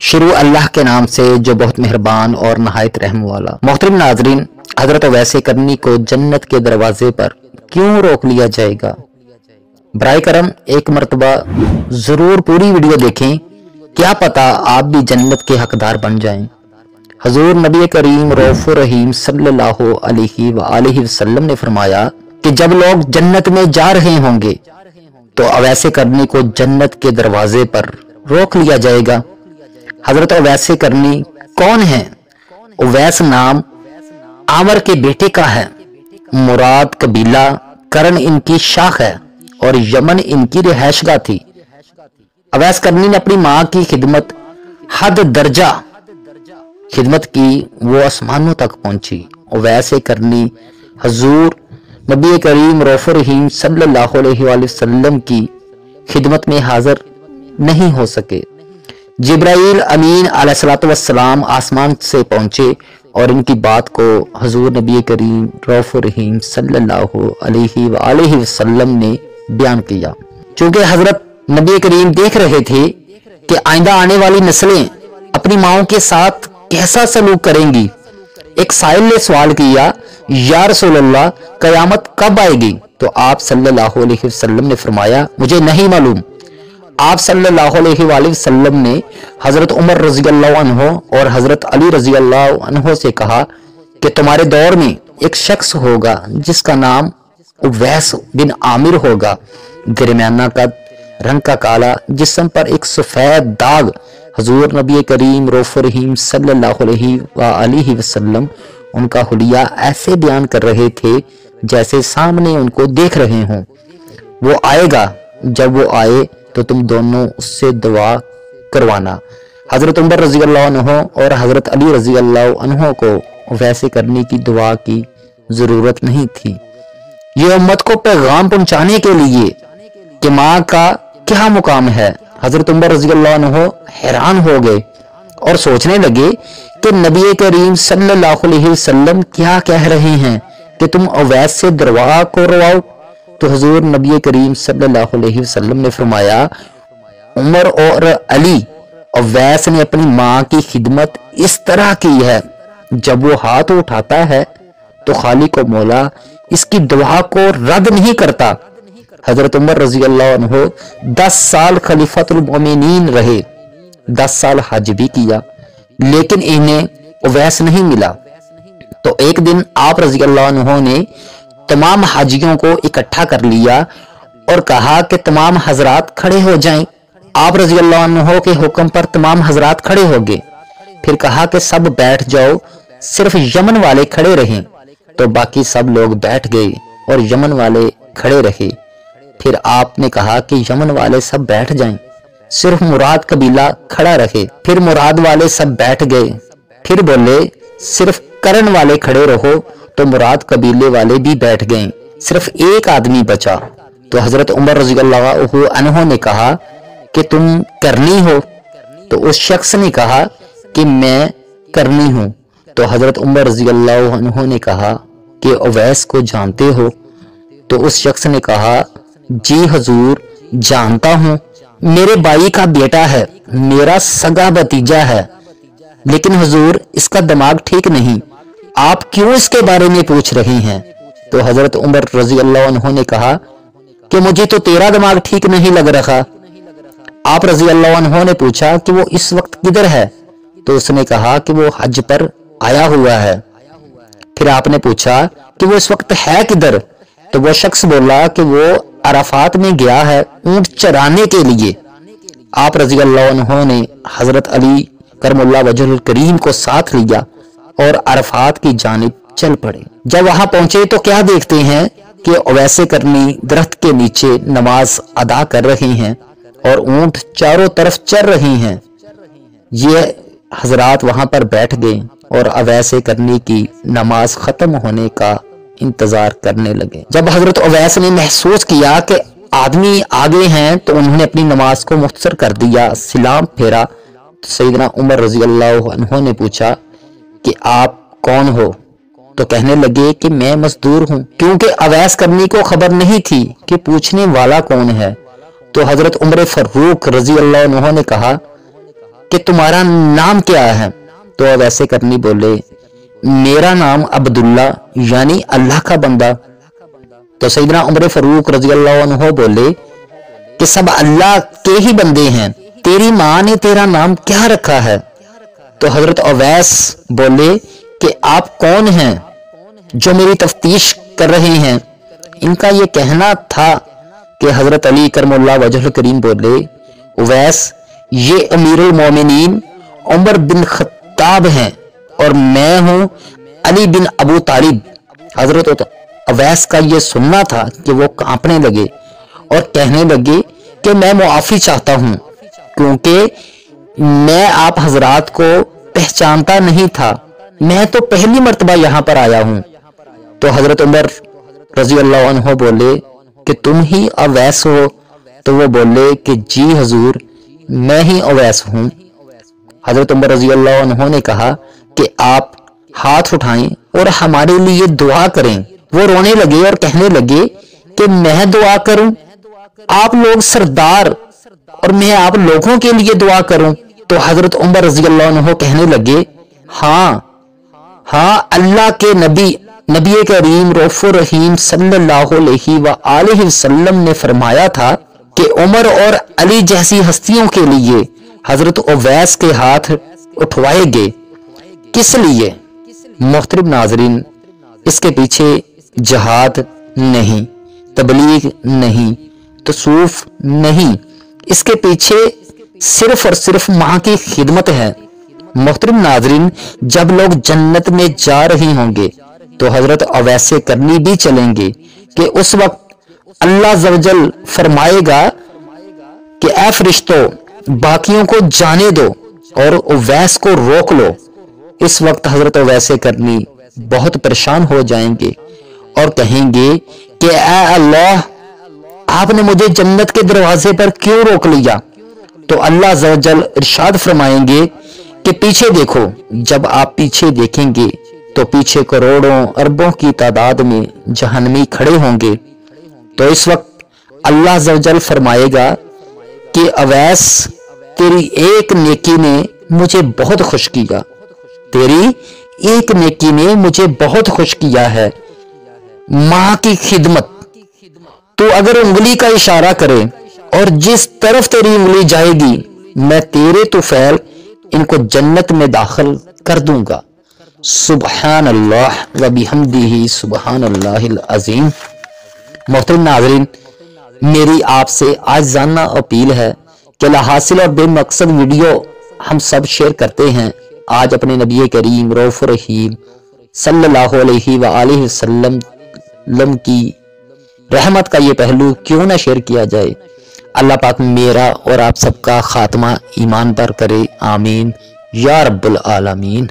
शुरू अल्लाह के नाम से जो बहुत मेहरबान और नहायत रहम वाला। मोहतरम नाजरीन, हजरत अवैस करनी को जन्नत के दरवाजे पर क्यों रोक लिया जाएगा? बराए करम एक मरतबा जरूर पूरी वीडियो देखें, क्या पता आप भी जन्नत के हकदार बन जाएं। हजूर नबी करीम रऊफ रहीम सल्लल्लाहु अलैहि वआलिहि वसल्लम ने फरमाया कि जब लोग जन्नत में जा रहे होंगे तो अवैस करनी को जन्नत के दरवाजे पर रोक लिया जाएगा। हजरत अवैस करनी कौन है? उवैस नाम आमर के बेटे का है। मुराद कबीला, करण इनकी शाख है और यमन इनकी रिहायशगाह थी। अवैस करनी ने अपनी मां की खिदमत हद दर्जा खिदमत की, वो आसमानों तक पहुंची। उवैस करनी हजूर नबी करीम रऊफ रहीम सल्लल्लाहु अलैहि वसल्लम की खिदमत में हाजिर नहीं हो सके। जिब्राइल अमीन अलैहिस्सलातु वस्सलाम आसमान से पहुंचे और इनकी बात को हजूर नबी करीम रऊफ रहीम सल्लल्लाहु अलैहि वसल्लम ने बयान किया। चूंकि हजरत नबी करीम देख रहे थे कि आइंदा आने वाली नस्लें अपनी माओं के साथ कैसा सलूक करेंगी, एक साइल ने सवाल किया, या रसूलल्लाह कयामत कब आएगी? तो आप सल्लल्लाहु अलैहि वसल्लम ने फरमाया, मुझे नहीं मालूम। आप सल्लल्लाहु अलैहि वसल्लम ने हजरत उमर रजी अल्लाह अन्हो और हजरत अली रजी अल्लाह अन्हो से कहा कि तुम्हारे दौर में एक शख्स होगा जिसका नाम उवैस बिन आमिर होगा। दरमियाना कद, रंग का काला, जिस्म पर एक सफेद दाग। हजूर नबी करीम रऊफ रहीम सल्लल्लाहु अलैहि वसल्लम उनका हुलिया ऐसे बयान कर रहे थे जैसे सामने उनको देख रहे हों। वो आएगा, जब वो आए तो तुम दोनों उससे दुआ करवाना। हजरत उमर रजी अल्लाह अन्हो और हजरत अली रजी अल्लाह अन्हो को वैसे करने की दुआ की जरूरत नहीं थी। ये उम्मत को पैगाम पहुंचाने के लिए कि माँ का क्या मुकाम है। हजरत उमर रजी अल्लाह अन्हो हैरान हो गए और सोचने लगे कि नबी करीम सल्लल्लाहु अलैहि वसल्लम क्या कह रहे हैं कि तुम अवैस से दरवाजा को रवाओ। तो हुजूर नबी करीम सल्लल्लाहु अलैहि वसल्लम ने फरमाया, उमर और अली, अवैस ने अपनी मां की खिदमत इस तरह की है, जब वो हाथ उठाता है तो खालिक व मौला इसकी दुआ को रद्द नहीं करता। हजरत उमर रजी अल्लाह अन्हो 10 साल खलीफतुल मोमिनीन रहे, 10 साल हज भी किया, लेकिन इन्हें उवैस नहीं मिला। तो एक दिन आप रजी अल्लाह अन्हो ने तमाम हाजियों को इकट्ठा कर लिया और कहा कि तमाम हजरात खड़े हो जाएं। आप रजी अल्लाह अन्हो के हुक्म पर तमाम हजरात खड़े हो गए। फिर कहा कि सब बैठ जाओ, सिर्फ यमन वाले खड़े रहें। तो बाकी सब लोग बैठ गए और यमन वाले खड़े रहे। फिर आपने कहा कि यमन वाले सब बैठ जाएं, सिर्फ मुराद कबीला खड़ा रहे। फिर मुराद वाले सब बैठ गए। फिर बोले सिर्फ करण वाले खड़े रहो, तो मुराद कबीले वाले भी बैठ गए, सिर्फ एक आदमी बचा। तो हजरत उमर रजी अल्लाह अन्हो ने कहा कि तुम करनी हो? तो उस शख्स ने कहा कि मैं करनी हूं। तो हजरत उमर रजी अल्लाह अन्हो ने कहा कि उवैस को जानते हो? तो उस शख्स ने कहा, जी हजूर जानता हूं, मेरे भाई का बेटा है, मेरा सगा भतीजा है, लेकिन हुजूर इसका दिमाग ठीक नहीं, आप क्यों इसके बारे में पूछ रहे हैं? तो हजरत उमर रजी अल्लाह अन्हो ने कहा कि मुझे तो तेरा दिमाग ठीक नहीं लग रहा। आप रजी अल्लाह अन्हो ने पूछा कि वो इस वक्त किधर है? तो उसने कहा कि वो हज पर आया हुआ है। फिर आपने पूछा कि वो इस वक्त है किधर? तो वो शख्स बोला कि वो अराफात में गया है ऊंट चराने के लिए। आप रजी अल्लाह अन्हो ने हजरत अली करमुल्लाह वजहुल करीम को साथ लिया और अरफात की जानिब चल पड़े। जब वहां पहुंचे तो क्या देखते हैं कि अवैस करनी दरख्त के नीचे नमाज अदा कर रहे हैं और ऊंट चारों तरफ चर रहे हैं। ये हजरात वहां पर बैठ गए और अवैस करनी की नमाज खत्म होने का इंतजार करने लगे। जब हजरत अवैस ने महसूस किया कि आदमी आगे हैं तो उन्होंने अपनी नमाज को मुख्तसर कर दिया, सलाम फेरा। तो सैयदना उमर रजी अल्लाह अन्हो ने पूछा कि आप कौन हो? तो कहने लगे कि मैं मजदूर हूं, क्योंकि अवैस करनी को खबर नहीं थी कि पूछने वाला कौन है। तो हजरत उमर फारूक रजी अल्लाह अन्हो ने कहा کہ تمہارا نام کیا ہے؟ تو اویس کرنی بولے میرا نام عبداللہ یعنی اللہ کا بندہ۔ تو سیدنا عمر فاروق رضی اللہ عنہ بولے کہ سب اللہ کے ہی بندے ہیں، تیری ماں نے تیرا نام کیا رکھا ہے؟ تو حضرت اویس بولے کہ آپ کون ہیں جو میری تفتیش کر رہے ہیں؟ ان کا یہ کہنا تھا کہ حضرت علی کرم اللہ وجہ الکریم بولے اویس یہ امیر المومنین عمر بن خطاب ہیں اور میں ہوں علی بن ابو طالب۔ حضرت اویس کا یہ سننا تھا کہ وہ کانپنے لگے اور کہنے لگے کہ میں معافی چاہتا ہوں کیونکہ میں آپ حضرات کو پہچانتا نہیں تھا، میں تو پہلی مرتبہ یہاں پر آیا ہوں۔ تو حضرت عمر رضی اللہ عنہ بولے کہ تم ہی اویس ہو؟ تو وہ بولے کہ جی حضور میں ہی اویس ہوں۔ حضرت عمر رضی اللہ عنہ نے کہا کہ آپ ہاتھ اٹھائیں اور ہمارے لیے دعا کریں۔ وہ رونے لگے اور کہنے لگے کہ میں دعا کروں؟ آپ لوگ سردار اور میں آپ لوگوں کے لیے دعا کروں؟ تو حضرت عمر رضی اللہ عنہ کہنے لگے ہاں اللہ کے نبی کریم رؤوف الرحیم صلی اللہ علیہ وآلہ وسلم نے فرمایا تھا کہ عمر اور علی جیسی ہستیوں کے لیے حضرت اویس کے ہاتھ اٹھوائے گے۔ کس لیے؟ محترم ناظرین، اس کے پیچھے جہاد نہیں، تبلیغ نہیں، تصوف نہیں، اس کے پیچھے صرف اور صرف ماں کی خدمت ہے۔ محترم ناظرین، جب لوگ جنت میں جا رہے ہوں گے تو حضرت اویس کرنی بھی چلیں گے کہ اس وقت اللہ عز و جل فرمائے گا کہ اے فرشتوں باقیوں کو جانے دو اور اویس کو روک لو۔ اس وقت حضرت اویس کرنی بہت پریشان ہو جائیں گے اور کہیں گے کہ اے اللہ آپ نے مجھے جنت کے دروازے پر کیوں روک لیا؟ تو اللہ عز و جل ارشاد فرمائیں گے کہ پیچھے دیکھو۔ جب آپ پیچھے دیکھیں گے تو پیچھے کروڑوں اربوں کی تعداد میں جہنمی کھڑے ہوں گے۔ تو اس وقت اللہ عز و جل فرمائے گا کہ اویس تیری ایک نیکی نے مجھے بہت خوش کیا، تیری ایک نیکی نے مجھے بہت خوش کیا ہے، ماں کی خدمت۔ تو اگر انگلی کا اشارہ کرے اور جس طرف تیری انگلی جائے گی میں تیرے طفیل ان کو جنت میں داخل کر دوں گا۔ سبحان اللہ و بحمدہ سبحان اللہ العظیم۔ محترم ناظرین، میری آپ سے عاجزانہ اپیل ہے کہ لاحاصل اور بے مقصد ویڈیو ہم سب شیئر کرتے ہیں، آج اپنے نبی کریم رؤوف الرحیم صلی اللہ علیہ وآلہ وسلم کی رحمت کا یہ پہلو کیوں نہ شیئر کیا جائے۔ اللہ پاک میرا اور آپ سب کا خاتمہ ایمان پر کرے، آمین یا رب العالمین۔